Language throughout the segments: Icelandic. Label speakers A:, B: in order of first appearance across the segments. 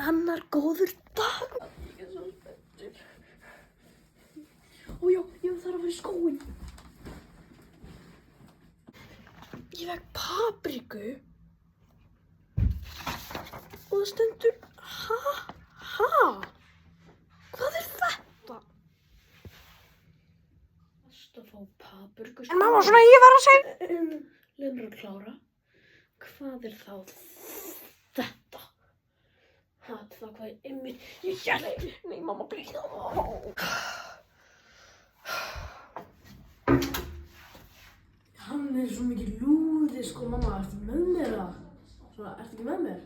A: annar góður dagur. Ég er svo spenntur. Ó já, ég þarf að fara í skóinn. Ég fekk papriku. Og það stendur, hvað er þetta? Varstu að fá papriku? En mamma, svona ég var að segja. Leið mér að klára. Hvað er þá þetta? Það hvað er einmitt. Ég gerði. Nei, mamma, byrja. Hann er svo mikið lúði, sko, mamma. Ertu með mér það? Svona, ertu ekki með mér?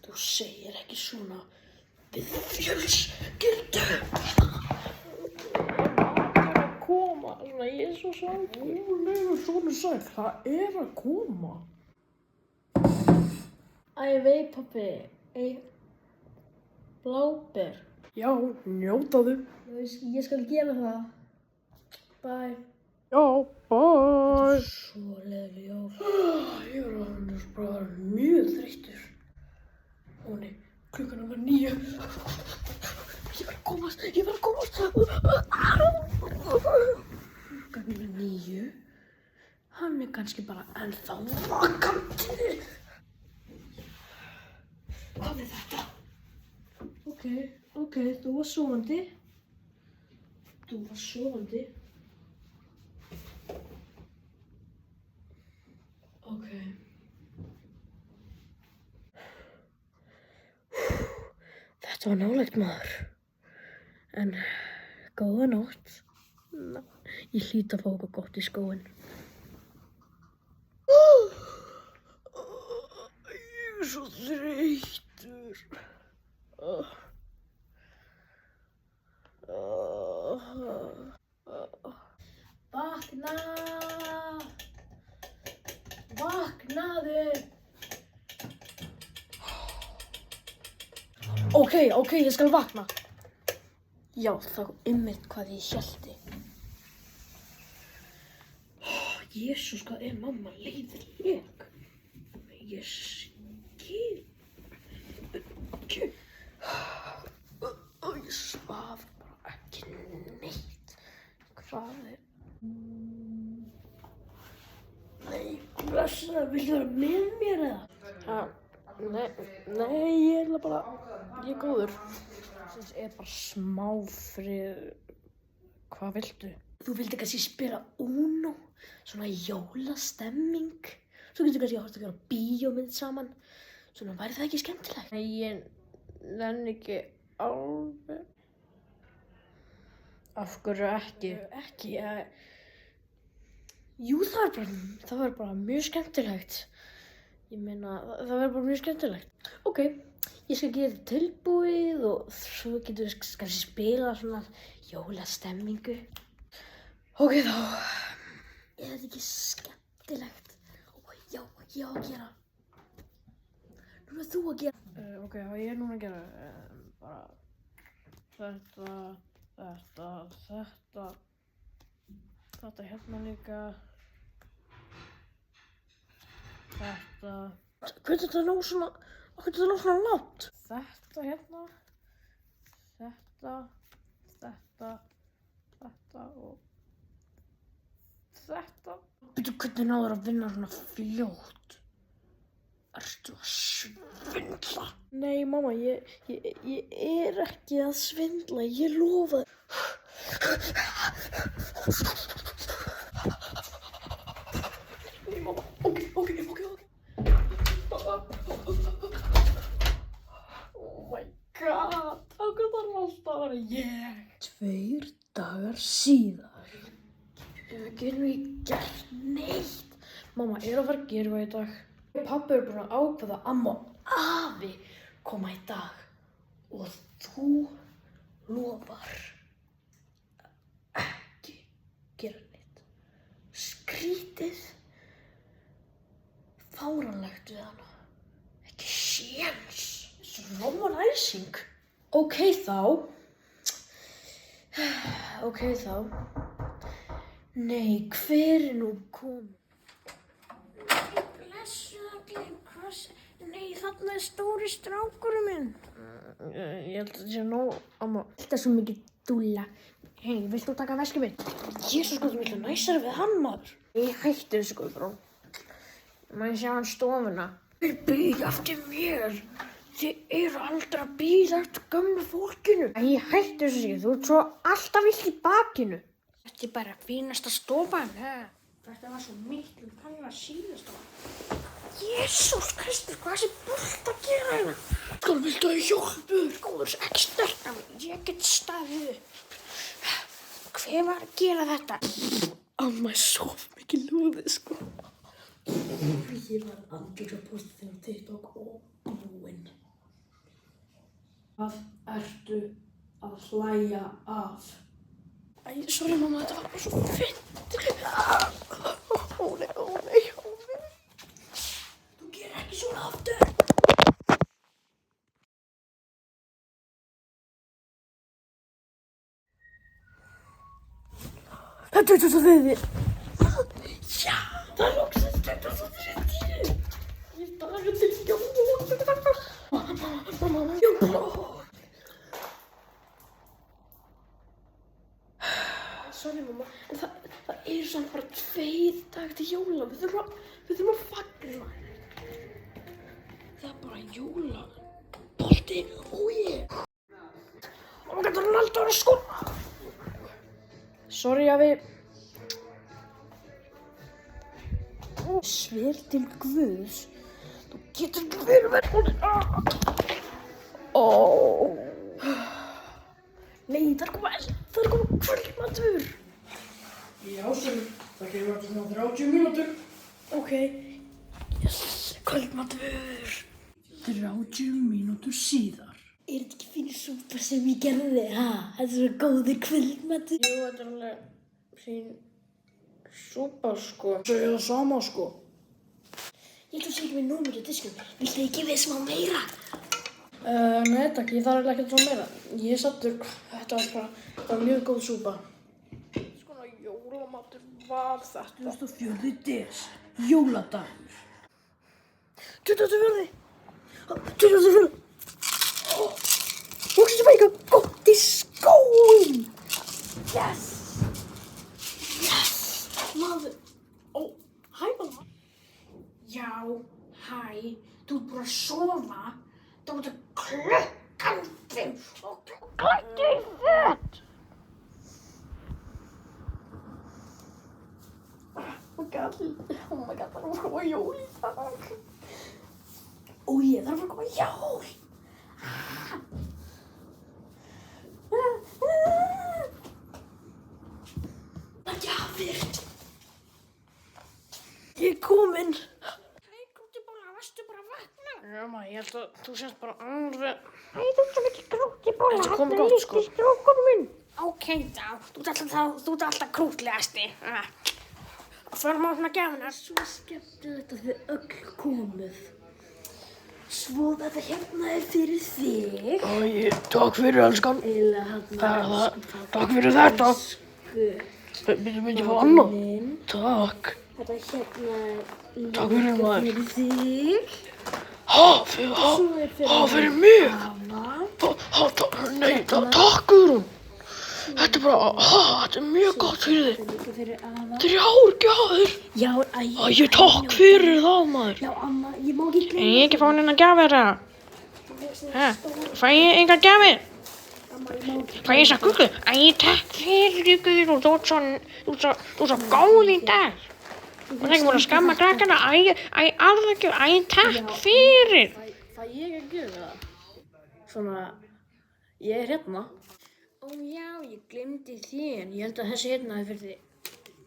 A: Þú segir ekki svona við fjölskyldu. Koma, svona, ég er svo sætt. Rólegur, svona sætt, það er að koma. Æ, vei, pabbi, bláber. Já, njótaðu. Ég skal gera það. Bye. Já, bye. Svo leiðileg jól. Ég var alveg bara mjög þreyttur. Ó nei, klukkan var 9. Ég var að komast. Klukkan er 9. Hann er kannski bara ennþá vakandi. Hvað er þetta? Ok, þú var sofandi. Ok. Þetta var nálægt, maður. En góða nótt. Ég hlýt að fá eitthvað gott í skóinn. Ég er svo þreyttur. Vaknaðu. Ok, ég skal vakna. Já, þá einmitt hvað ég héldi. Jesús, hvað er mamma leiðileg? Ég skil ekki. Ég svaf bara ekki neitt. Hvað er? Nei, blessaður, viltu vera með mér eða? Nei, ég er bara, ég er góður. Það er bara smá frið. Hvað viltu? Þú vildi kannski spila Uno, svona jólastemming. Svo getur kannski að gera bíómynd saman. Svona væri það ekki skemmtilegt? Nei, ég nenni ekki alveg. Af hverju ekki? Jú, það var bara mjög skemmtilegt. Ég meina, það var bara mjög skemmtilegt. Ok, ég skal gera þetta tilbúið og svo getum við kannski spila svona jólastemmingu. Ok þá, er þetta ekki skemmtilegt? Já, ég á að gera. Nú er þú að gera. Ok, hvað ég er núna að gera? Bara þetta hérna líka. Þetta. Hvernig þetta ná svona langt? Þetta hérna. Þetta og þetta. Bíddu, hvernig náður að vinna svona fljótt? Ertu að svindla? Nei, mamma, ég er ekki að svindla, ég lofa. Nei, mamma, ok. Oh my god, ákveð þarf alltaf að vera ég. 2 dagar síðar. Við getum ekki gert neitt. Mamma er að fara að gera í dag. Pabbi er búinn að ákveða að amma og afi koma í dag. Og þú lofar ekki gera neitt. Skrítið. Fáránlegt við hana. Ekki séns. Svona æsing. Ok þá. Nei, hver er nú komin? Blessuð allir kross. Nei, það þarna stóri strákurinn minn. Ég held að það sé nóg, amma. Þetta er svo mikið dúlla. Hei, vilt þú taka veskið mitt? Jesús, hvað þú miklu næsari við hann, maður. Ég hætti þessu, Guðbrún. Má ég sjá hann stofuna? Þið bíða eftir mér. Þið eru aldrei að bíða eftir gömlu fólkinu. Ég hætti þessu, Siggi. Þú ert svo alltaf illt í bakinu. Þetta er bara fínasta stofan, Þetta var svo miklu kannar síðastofa. Jesús Kristur, hvað er þessi búlt að gera hérna? Hvað viltu að hjálpur? Góður, ekki sterkna mig. Ég get staðið upp. Hver var að gera þetta? Amma er svo mikið lúði, sko. Ég var andlur að posta þegar TikTok og búinn. Hvað ertu að hlæja af? Æ, sorry mamma, þetta var bara svo fint. Ó nei. Þú gerir ekki svona aftur. Þetta er 2003. Já, það er loksins 2003. Ég dagar til jóla. Mamma, jóla. Sorry mamma, en það er samt bara 2 dagar til jóla. Við þurfum að fagna. Það er bara jóla. Bolti, Og það er Ronaldo að skora. Sorry, afi. Sver til Guðs. Þú getur ekki verið með hún. Nei, það er komið kvöldmatur.
B: Já, sem það getur verið svona 30 mínútur.
A: Ok. Yes, kvöldmatur.
B: 30 mínútur síðar.
A: Er þetta ekki fyrir súpa sem ég gerði, Þetta er svo góður kvöldmatur. Jú, þetta er alveg fín súpa, sko.
B: Það er það sama, sko.
A: Ég ætla að segja mér númer í diskum. Viltu ekki við smá meira?
B: Nei takk, ég þarf ekkert svo meira. Ég er sattur, þetta var mjög góð súpa.
A: Svona jólamatur var þetta.
B: 24. des, jóladagur.
A: 24. 24. Loksins var ég gott í skóinn. Yes. Maður. Hæ mamma. Já, hæ. Þú ert búin að sofa. Það var klukkan 5 og þú klæddir í föt. Oh my god, það er að koma jól í dag. Ég þarf að koma jól. Gjafir. Ég er komin. Hæ, Krúti Bóla, varstu bara að vakna?
B: Já, maður, ég held að þú sést bara alveg...
A: Hæ, þú ert ekki Krúti Bóla.
B: Þetta er komið gott, sko.
A: Strákur minn. Ok, þú ert alltaf krútlegasti. Förum á svona gjafina. Svo skemmtilegt að þið öll komuð. Svo þetta hérna er fyrir þig.
B: Takk fyrir, elskan. Takk fyrir þetta. Myndi fá annað? Takk.
A: Þetta hérna er
B: Takk fyrir, maður.
A: fyrir þig.
B: Fyrir mig?
A: Hana.
B: Nei, takk, Guðrún. Þetta er bara, þetta er mjög gott fyrir þig.
A: Líka fyrir Anna.
B: 3 gjafir.
A: Já,
B: Ég takk fyrir það, maður.
A: Já, Anna, ég má ekki gleyma.
B: Ég ekki fá henni gjafir, Fæ ég enga gjafir? Fæ ég þessa kukku? Takk fyrir, Guðrún. Þú ert svo góð í dag. Þú ert ekki búin að skamma krakkana. Alveg, takk fyrir.
A: Fæ ég að gera það? Svona, ég er hérna. Ó já, ég glemdi því, en ég held að þessi hérna er fyrir þig.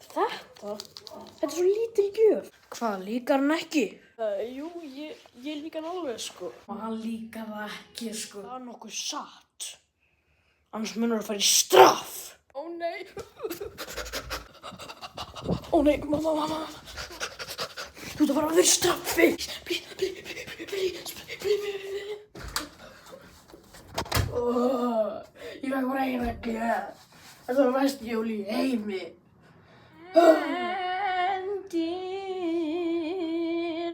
A: Þetta? Þetta er svo lítil gjöf.
B: Hvað, líkar hann ekki?
A: Jú, ég líka hann alveg, sko.
B: Og hann líkar það ekki, sko.
A: Það er nokkuð satt.
B: Annars munur að fara í straff.
A: Ó nei.
B: Ó nei, mamma. Þú ert að fara að vera í straffi. Please. Ég fæk bara eina gjöf. Þetta var mest jól í heimi.
A: Endi.